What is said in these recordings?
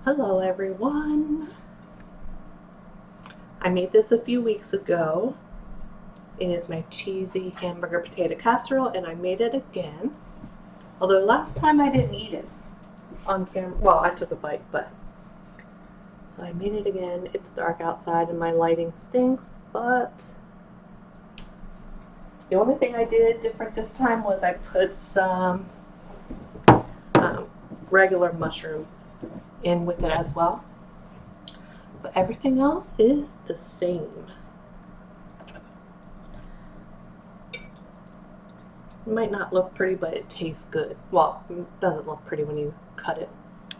Hello everyone! I made this a few weeks ago. It is my cheesy hamburger potato casserole and I made it again. Although last time I didn't eat it on camera. Well, I took a bite, but. So I made it again. It's dark outside and my lighting stinks, but the only thing I did different this time was I put some regular mushrooms in with it as well. But everything else is the same. It might not look pretty, but it tastes good. Well, it doesn't look pretty when you cut it.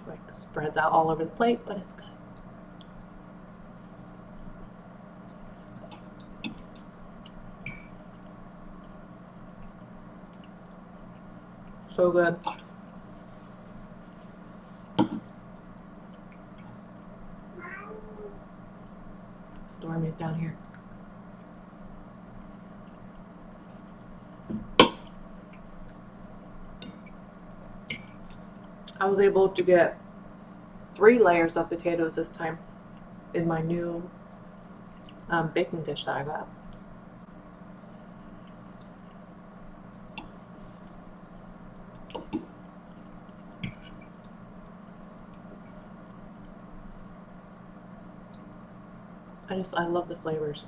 Like, it spreads out all over the plate, but it's good. So good. Stormy's down here. I was able to get 3 layers of potatoes this time in my new baking dish that I got. I love the flavors.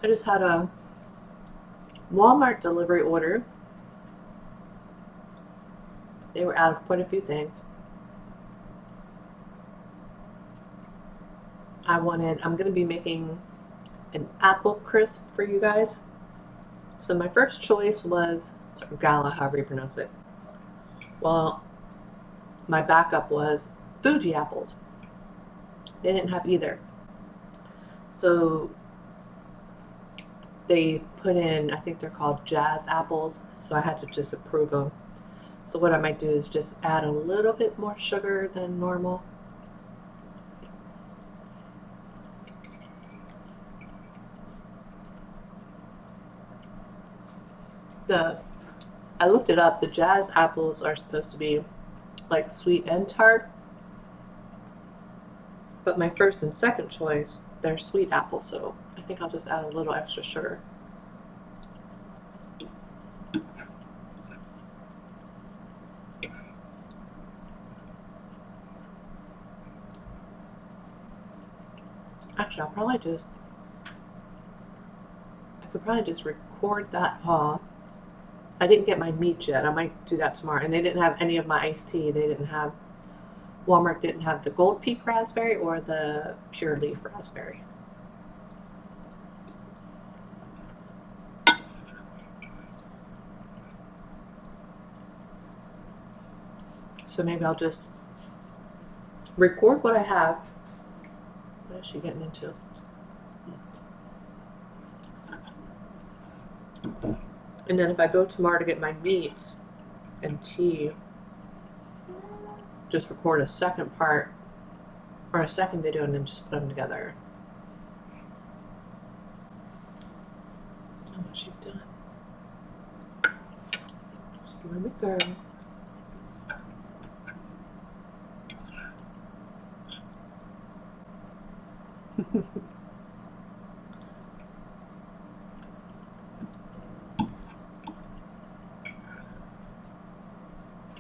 I just had a Walmart delivery order. They were out of quite a few things. I'm going to be making an apple crisp for you guys. So my first choice was Gala, however you pronounce it. Well, my backup was Fuji apples. They didn't have either. So they put in, I think they're called Jazz apples, so I had to just approve them. So what I might do is just add a little bit more sugar than normal. I looked it up, the Jazz apples are supposed to be like sweet and tart. But my first and second choice, they're sweet apples, so I think I'll just add a little extra sugar. Actually, I could probably just record that haul. I didn't get my meat yet. I might do that tomorrow. And they didn't have any of my iced tea. Walmart didn't have the Gold Peak raspberry or the Pure Leaf raspberry. So maybe I'll just record what I have. What is she getting into? And then if I go tomorrow to get my meat and tea, just record a second part or a second video and then just put them together. I don't know what she's doing. Stormy girl.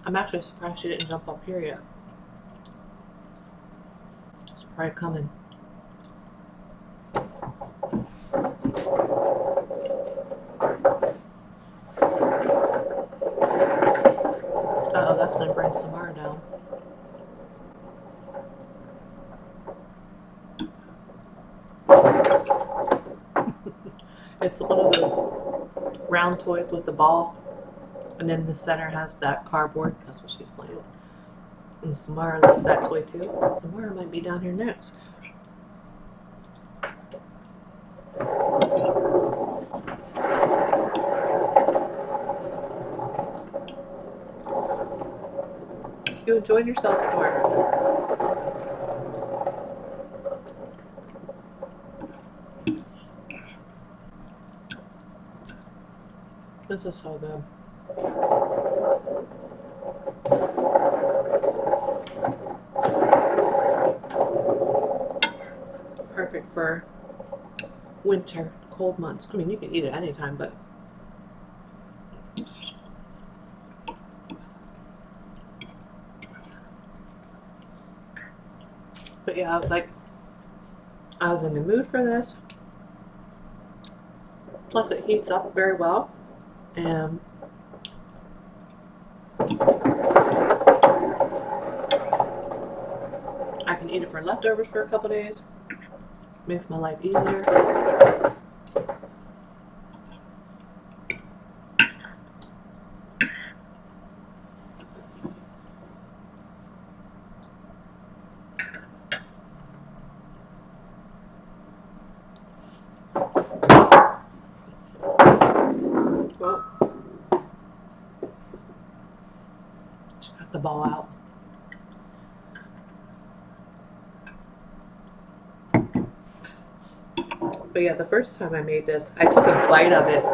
I'm actually surprised she didn't jump up here yet. It's probably coming. Uh-oh, that's going to bring Samara down. It's one of those round toys with the ball, and then the center has that cardboard. That's what she's playing with. And Samara loves that toy too. Samara might be down here next. You enjoyed yourself, Samara? This is so good. Perfect for winter, cold months. I mean, you can eat it anytime, but yeah, I was like, I was in the mood for this. Plus, it heats up very well, and I can eat it for leftovers for a couple days. Makes my life easier. Well, just got the ball out. But yeah, the first time I made this, I took a bite of it.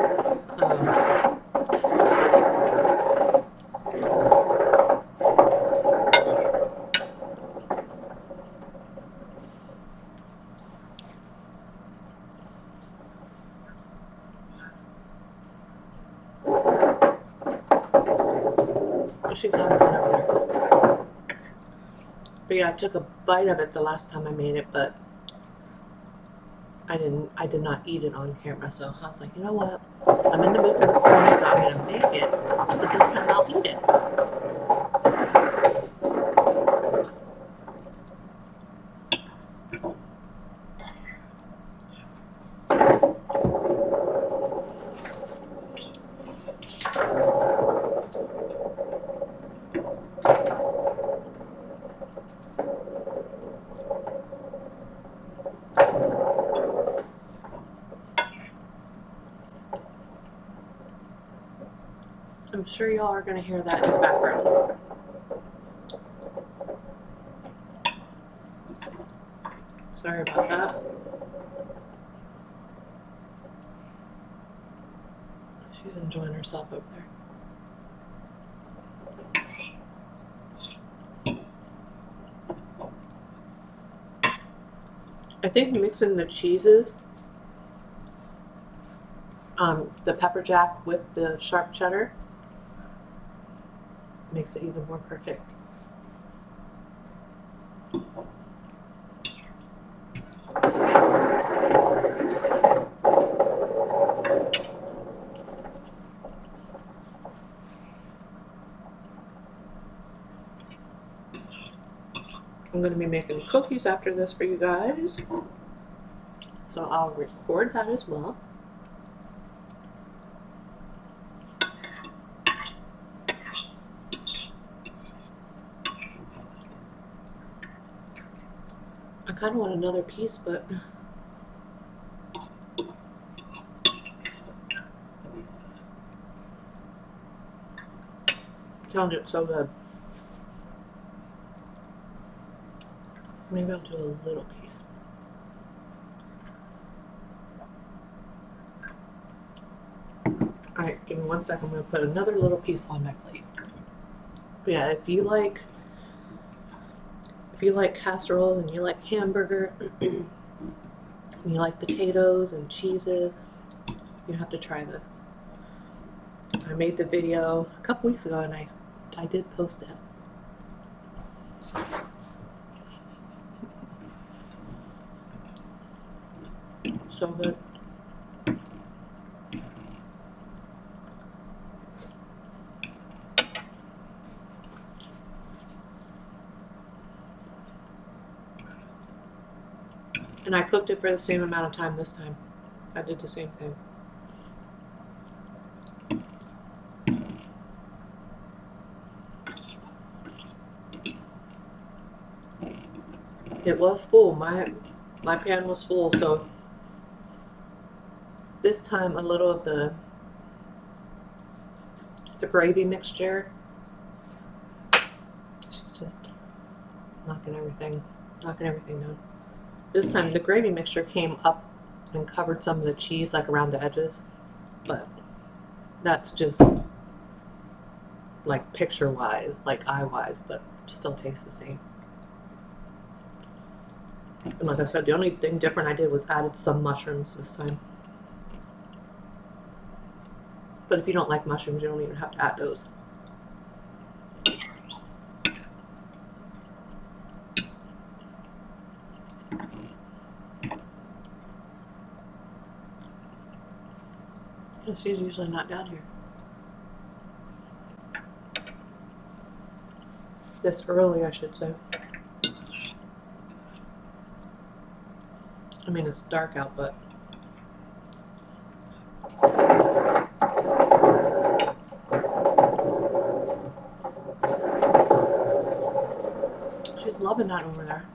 She's having fun over there. But yeah, I took a bite of it the last time I made it, but I did not eat it on camera. So I was like, you know what? I'm in the mood for this morning, so I'm gonna make it, but this time I'll eat it. I'm sure y'all are gonna hear that in the background. Sorry about that. She's enjoying herself over there. I think mixing the cheeses, the pepper jack with the sharp cheddar, makes it even more perfect. I'm going to be making cookies after this for you guys, so I'll record that as well. I kind of want another piece, but I'm telling you, it's so good. Maybe I'll do a little piece. Alright, give me 1 second. I'm going to put another little piece on my plate. But yeah, if you like casseroles and you like hamburger, and you like potatoes and cheeses, you have to try this. I made the video a couple weeks ago and I did post it. So good. And I cooked it for the same amount of time this time. I did the same thing. It was full. My pan was full, so this time a little of the gravy mixture. She's just knocking everything down. This time the gravy mixture came up and covered some of the cheese like around the edges, but That's just like picture wise, like eye wise, but still tastes the same. And like I said, the only thing different I did was added some mushrooms this time. But if you don't like mushrooms, you don't even have to add those. She's usually not down here. This early, I should say. I mean, it's dark out, but she's loving that over there.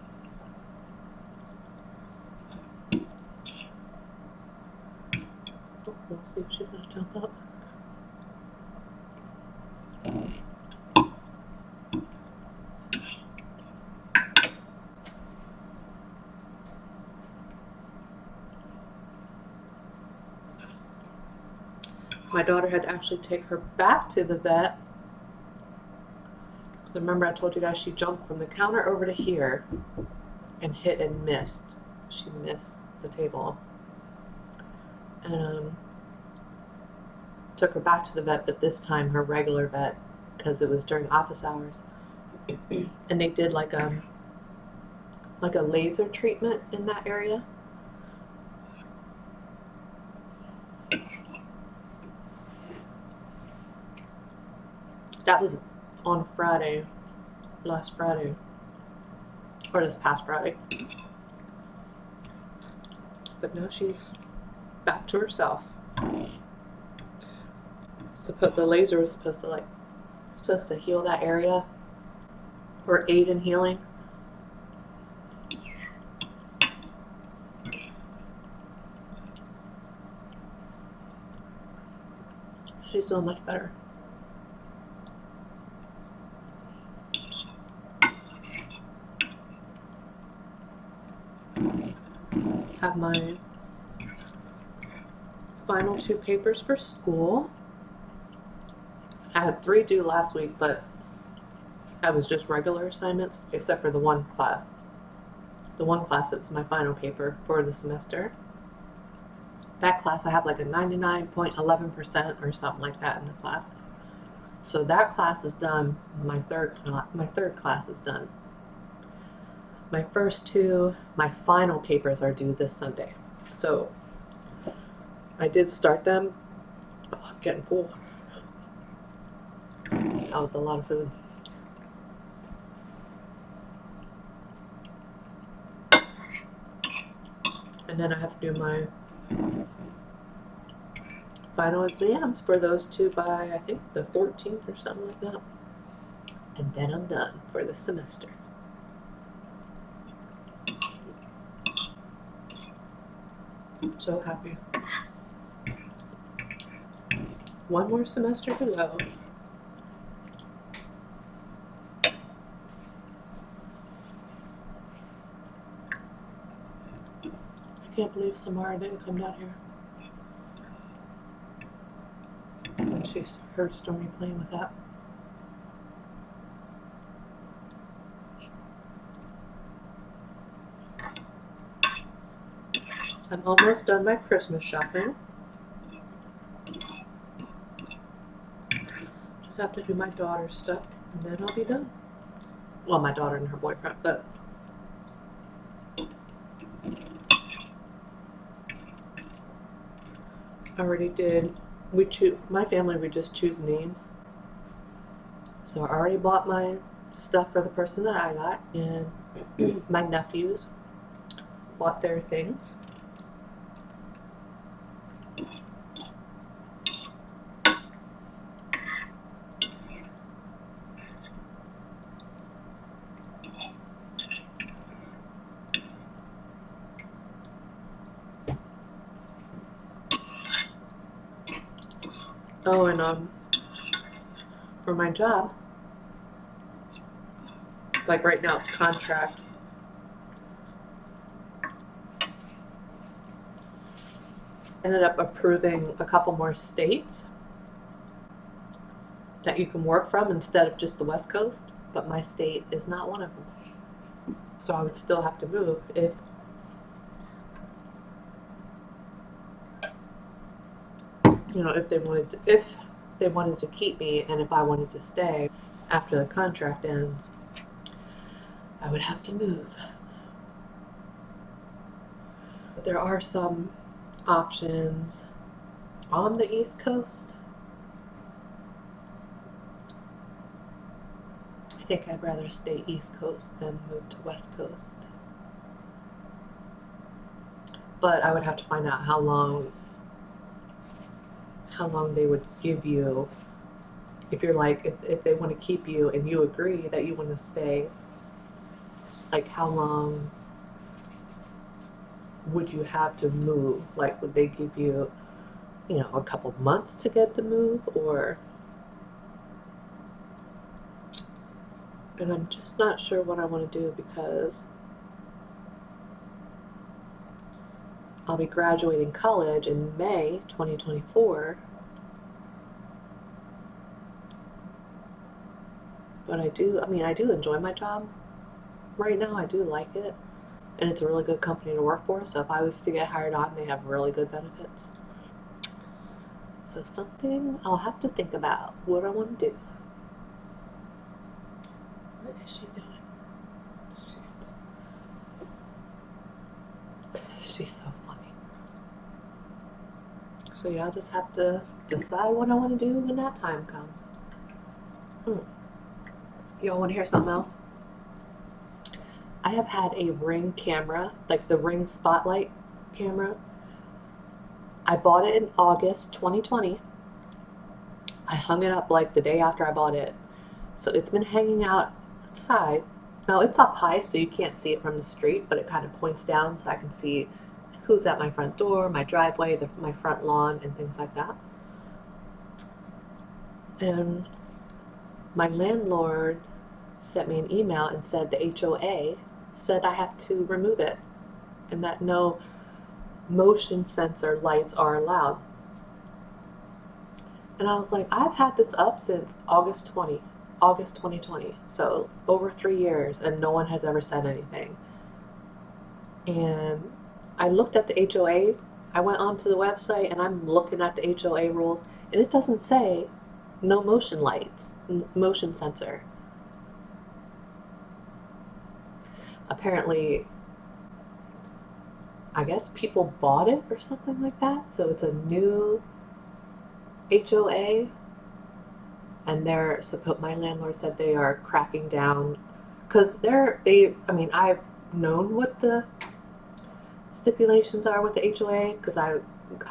Oh, we'll see if she's gonna jump up. My daughter had to actually take her back to the vet. Because remember I told you guys she jumped from the counter over to here and hit and missed. She missed the table. And took her back to the vet, but this time her regular vet, because it was during office hours. And they did like a laser treatment in that area. That was on Friday, last Friday, or this past Friday. But now she's back to herself. The laser was supposed to heal that area or aid in healing. She's doing much better. Have my final 2 papers for school. I had 3 due last week, but that was just regular assignments, except for the one class. The one class that's my final paper for the semester. That class I have like a 99.11% or something like that in the class. So that class is done. My third class is done. My first 2, my final papers are due this Sunday. So I did start them. Oh, I'm getting full. That was a lot of food. And then I have to do my final exams for those 2 by, I think, the 14th or something like that. And then I'm done for the semester. So happy. One more semester to go. I can't believe Samara didn't come down here. And she heard Stormy playing with that. I'm almost done my Christmas shopping. Just have to do my daughter's stuff, and then I'll be done. Well, my daughter and her boyfriend, but I already did. My family, we just choose names. So I already bought my stuff for the person that I got, and my nephews bought their things. Oh, and for my job, like right now it's contract. Ended up approving a couple more states that you can work from instead of just the West Coast, but my state is not one of them. So I would still have to move if if they wanted to keep me, and if I wanted to stay after the contract ends, I would have to move. But there are some options on the East Coast. I think I'd rather stay East Coast than move to West Coast. But I would have to find out how long they would give you, if you're like, if they want to keep you and you agree that you want to stay, like how long would you have to move? Like, would they give you, a couple months to get the move, or, and I'm just not sure what I want to do because I'll be graduating college in May 2024. But I do enjoy my job right now. I do like it. And it's a really good company to work for. So if I was to get hired on, they have really good benefits. So something I'll have to think about what I want to do. What is she doing? She's so funny. So yeah, I'll just have to decide what I want to do when that time comes. Y'all want to hear something else? I have had a Ring camera, like the Ring Spotlight camera. I bought it in August 2020. I hung it up like the day after I bought it. So it's been hanging outside. Now it's up high so you can't see it from the street, but it kind of points down so I can see who's at my front door, my driveway, my front lawn, and things like that. And my landlord sent me an email and said the HOA said I have to remove it and that no motion sensor lights are allowed. And I was like, I've had this up since August 2020, so over 3 years, and no one has ever said anything. And I looked at the HOA, I went onto the website and I'm looking at the HOA rules, and it doesn't say no motion lights, motion sensor. Apparently, I guess people bought it or something like that, so it's a new HOA, and my landlord said they are cracking down, because I've known what the stipulations are with the HOA, because I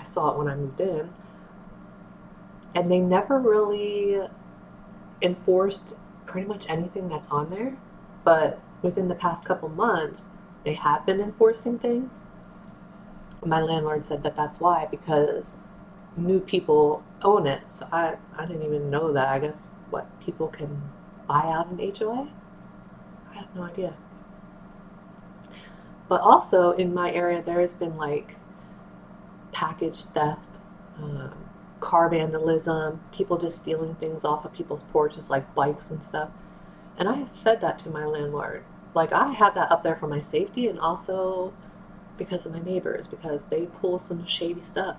saw it when I moved in, and they never really enforced pretty much anything that's on there, but within the past couple months, they have been enforcing things. My landlord said that that's why, because new people own it. So I didn't even know that. I guess people can buy out an HOA? I have no idea. But also in my area, there has been like package theft, car vandalism, people just stealing things off of people's porches, like bikes and stuff. And I said that to my landlord. Like, I have that up there for my safety and also because of my neighbors, because they pull some shady stuff.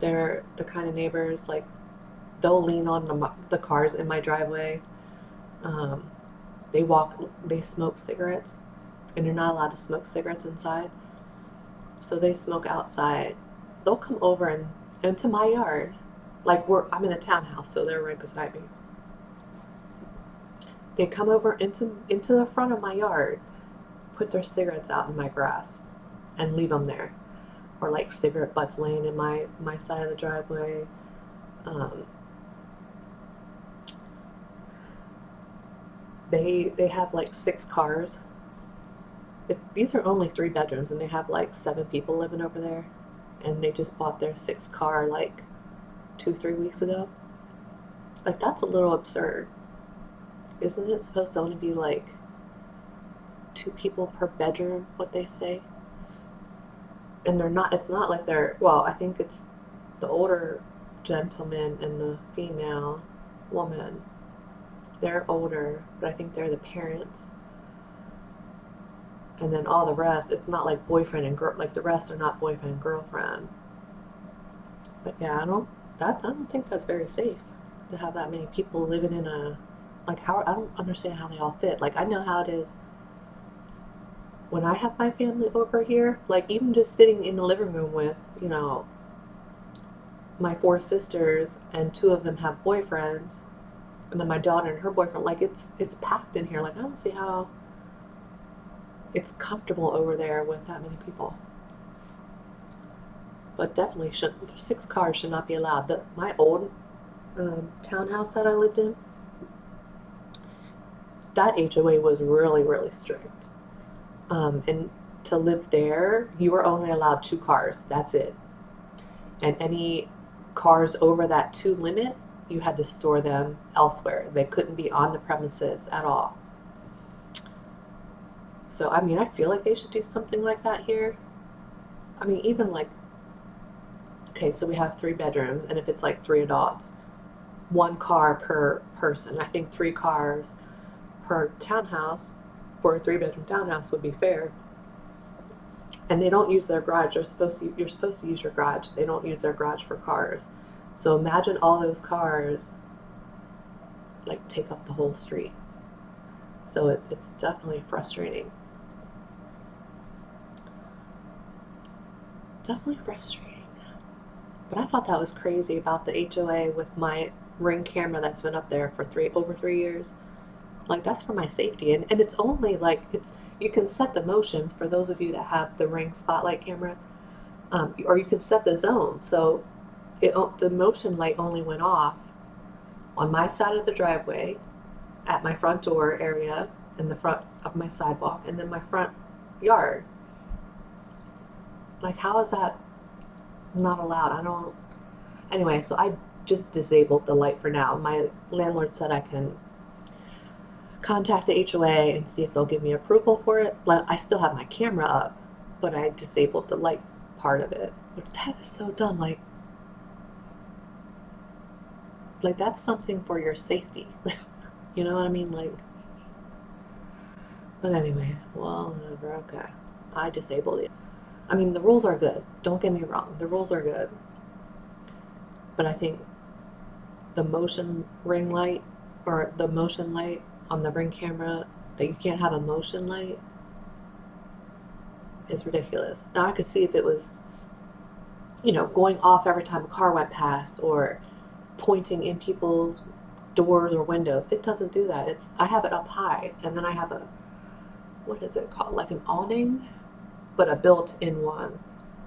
They're the kind of neighbors, like, they'll lean on the cars in my driveway. They smoke cigarettes, and you're not allowed to smoke cigarettes inside. So they smoke outside. They'll come over and into my yard. Like, I'm in a townhouse, so they're right beside me. They come over into the front of my yard, put their cigarettes out in my grass, and leave them there. Or like cigarette butts laying in my side of the driveway. They have like 6 cars. These are only 3 bedrooms, and they have like 7 people living over there. And they just bought their 6th car like 2-3 weeks ago. Like, that's a little absurd. Isn't it supposed to only be like 2 people per bedroom, what they say? And it's not like well, I think it's the older gentleman and the female woman. They're older, but I think they're the parents. And then all the rest, it's not like boyfriend and girl. Like the rest are not boyfriend and girlfriend. But yeah, I don't think that's very safe to have that many people living in a, like, how, I don't understand how they all fit. Like, I know how it is when I have my family over here. Like, even just sitting in the living room with, you know, my 4 sisters, and 2 of them have boyfriends, and then my daughter and her boyfriend. Like, it's packed in here. Like, I don't see how it's comfortable over there with that many people. But definitely shouldn't. 6 cars should not be allowed. My old townhouse that I lived in, that HOA was really, really strict. And to live there, you were only allowed 2 cars. That's it. And any cars over that 2 limit, you had to store them elsewhere. They couldn't be on the premises at all. So, I mean, I feel like they should do something like that here. I mean, even like, okay, so we have 3 bedrooms, and if it's like 3 adults, 1 car per person. I think 3 cars per townhouse for a 3-bedroom townhouse would be fair. And they don't use their garage. You're supposed to use your garage. They don't use their garage for cars. So imagine all those cars like take up the whole street. So it's definitely frustrating. Definitely frustrating. But I thought that was crazy about the HOA with my Ring camera that's been up there for over 3 years. Like, that's for my safety. And it's only like, you can set the motions for those of you that have the Ring Spotlight camera, or you can set the zone. So the motion light only went off on my side of the driveway, at my front door area, in the front of my sidewalk, and then my front yard. Like, how is that not allowed? Anyway, so I just disabled the light for now. My landlord said I can contact the HOA and see if they'll give me approval for it. But I still have my camera up, but I disabled the light part of it. But that is so dumb. Like that's something for your safety. You know what I mean? Like, but anyway, well, whatever. Okay, I disabled it. I mean, the rules are good. Don't get me wrong. The rules are good. But I think the motion ring light, or the motion light on the Ring camera, that you can't have a motion light, is ridiculous. Now, I could see if it was, going off every time a car went past, or pointing in people's doors or windows. It doesn't do that. I have it up high, and then I have what is it called? Like an awning, but a built-in one.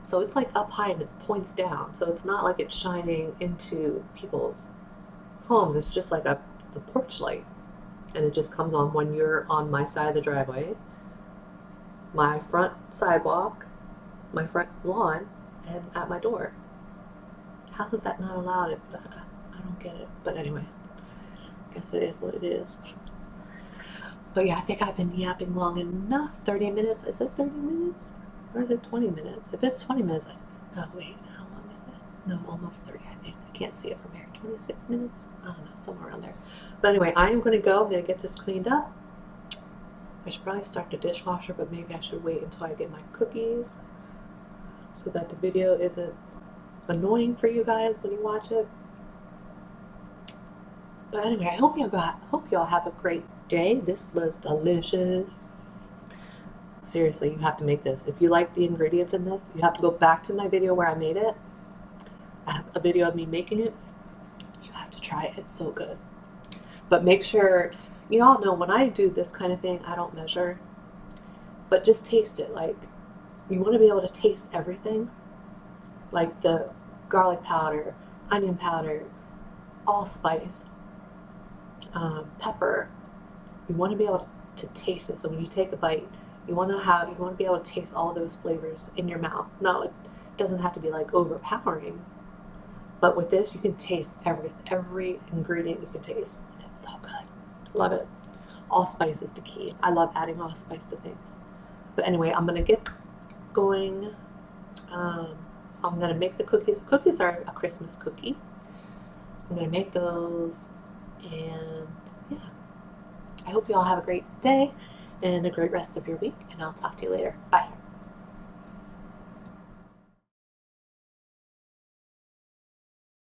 So it's like up high and it points down. So it's not like it's shining into people's homes. It's just like the porch light. And it just comes on when you're on my side of the driveway, my front sidewalk, my front lawn, and at my door. How is that not allowed? I don't get it. But anyway, I guess it is what it is. But yeah, I think I've been yapping long enough. 30 minutes. Is it 30 minutes? Or is it 20 minutes? If it's 20 minutes, oh wait, how long is it? No, almost 30, I think. I can't see it from here. 26 minutes? I don't know, somewhere around there. But anyway, I am going to go. I'm going to get this cleaned up. I should probably start the dishwasher, but maybe I should wait until I get my cookies so that the video isn't annoying for you guys when you watch it. But anyway, I hope y'all have a great day. This was delicious. Seriously, you have to make this. If you like the ingredients in this, you have to go back to my video where I made it. I have a video of me making it. You have to try it. It's so good. But make sure, you all know when I do this kind of thing, I don't measure. But just taste it. Like, you want to be able to taste everything. Like the garlic powder, onion powder, allspice, pepper. You want to be able to taste it. So when you take a bite, you want to be able to taste all those flavors in your mouth. Now, it doesn't have to be like overpowering, but with this, you can taste every ingredient you can taste. It's so good. Love it. Allspice is the key. I love adding allspice to things. But anyway, I'm gonna get going. I'm gonna make the cookies. Cookies are a Christmas cookie. I'm gonna make those, and yeah, I hope you all have a great day and a great rest of your week, and I'll talk to you later. Bye.